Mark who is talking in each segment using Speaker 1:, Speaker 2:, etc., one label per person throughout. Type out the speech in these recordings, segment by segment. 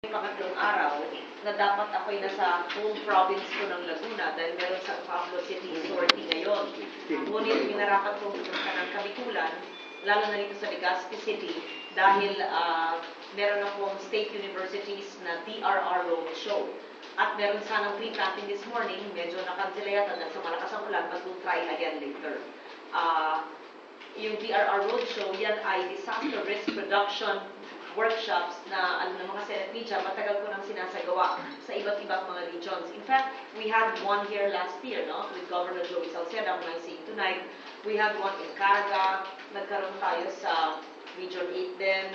Speaker 1: pangatlong araw na dapat ako'y nasa home province ko ng Laguna dahil meron sa Pablo City sortie ngayon. Ngunit minarapat kong pumunta ng Kabikulan, lalo na dito sa Legazpi City, dahil meron akong state universities na DRR road show. At meron sanang pre-planting this morning, medyo nakansela yata dahil sa malakas ang ulan, but we'll try again later. Yung DRR Roadshow, yan ay disaster risk reduction workshops na ng mga Senate media, matagal ko nang sinasagawa sa iba't ibang mga regions. In fact, we had one here last year, no, with Governor Joey Salceda, whom I'm seeing tonight. We had one in Caraga, nagkaroon tayo sa Region 8 din,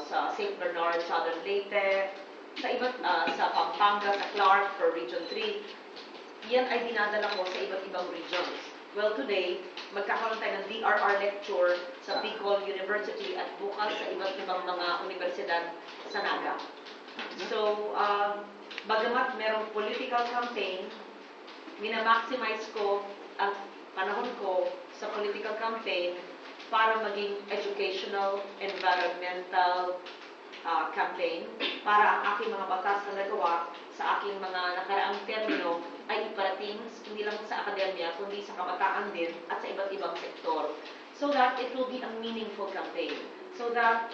Speaker 1: sa St. Bernard, Southern Leyte, sa Pampanga, sa Clark for Region 3. Yan ay dinadala ko sa iba't ibang regions. Well, today, magkakaroon tayo ng DRR lecture sa Bicol University at bukas sa iba't ibang mga universidad sa Naga. So, bagamat merong political campaign, minamaximize ko ang panahon ko sa political campaign para maging educational, environmental campaign, para ang aking mga batas na nagawa sa aking mga nakaraang termino ay iparating hindi lang sa akademya, kundi sa kabataan din at sa iba't ibang sektor. So that it will be a meaningful campaign. So that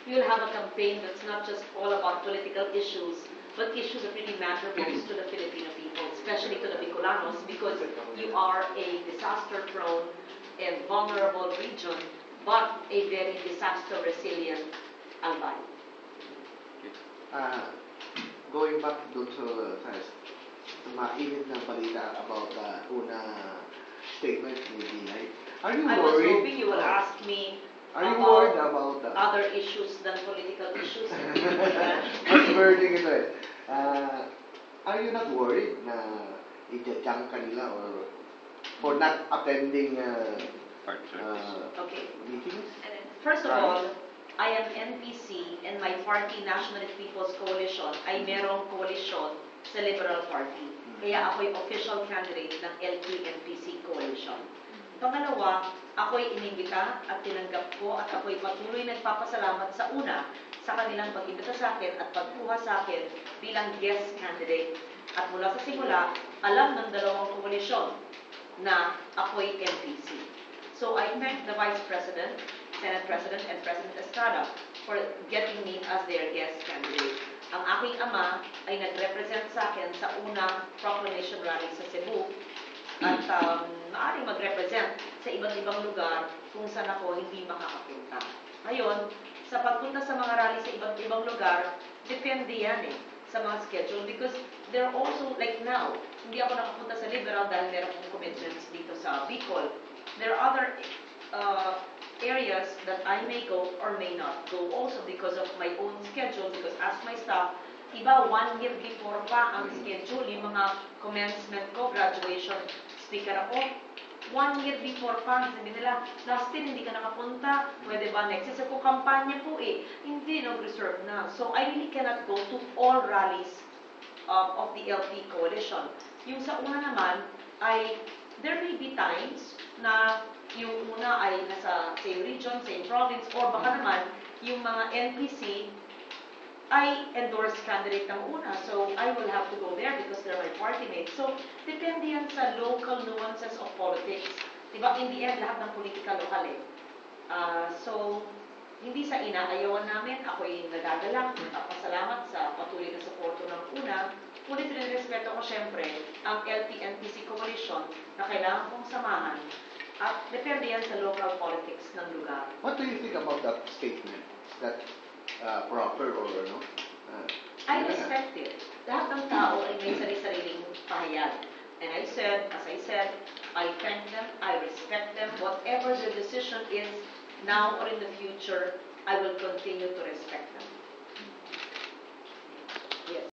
Speaker 1: we will have a campaign that's not just all about political issues, but issues that really matter most to the Filipino people, especially to the Bicolanos, because you are a disaster-prone and vulnerable region, but a very disaster-resilient Albay.
Speaker 2: Going back doon sa mainit na balita about the una statement ni Binay, are you
Speaker 1: I
Speaker 2: worried?
Speaker 1: was hoping you will ask me
Speaker 2: about
Speaker 1: other issues than political issues.
Speaker 2: Mas burning ito eh. Are you not worried na i-junk ka nila or for not attending meetings?
Speaker 1: First of all, I am NPC and my party, Nationalist People's Coalition, ay merong coalition sa Liberal Party. Kaya ako'y official candidate ng LP-NPC Coalition. Pangalawa, ako'y inimbita at tinanggap ko at ako'y patuloy nagpapasalamat sa una sa kanilang pag-imbita sa akin at pagkuha sa akin bilang guest candidate. At mula sa simula, alam ng dalawang koalisyon na ako'y NPC. So I thank the Vice President, Senate President, and President Estrada for getting me as their guest candidate. Ang aking ama ay nag-represent sa akin sa unang proclamation rally sa Cebu at maaaring mag-represent sa iba't ibang lugar kung saan ako hindi makakapunta. Ngayon, sa pagpunta sa mga rally sa iba't ibang lugar, depende yan sa mga schedule because they're also, like now, hindi ako nakapunta sa Liberal dahil meron akong commitments dito sa Bicol. There are other areas that I may go or may not go also because of my own schedule, because as my staff, iba 1 year before pa ang schedule, yung mga commencement ko, graduation speaker ako, 1 year before pa, sabi nila, last year hindi ka nakapunta, pwede ba next year? Kung kampanya po hindi nag-reserve na. So I really cannot go to all rallies of the LP Coalition. Yung sa una naman, there may be times na yung una ay nasa same region, same province, or baka naman yung mga NPC ay endorsed candidate ng una. So I will have to go there because they're my party mates. So depende yan sa local nuances of politics. Diba? In the end, lahat ng politika lokal So hindi sa inaayawan namin, ako'y nagagalang, nagpapasalamat sa patuloy na suporto ng una. Ngunit rin-respeto ko syempre ang LP-NPC Coalition na kailangan kong samahan at depende yan sa local politics ng lugar.
Speaker 2: What do you think about that statement? Is that proper or no?
Speaker 1: I respect it. Lahat ng tao ay may sarili-sariling pahayag. And as I said, I thank them, I respect them. Whatever their decision is, now or in the future, I will continue to respect them.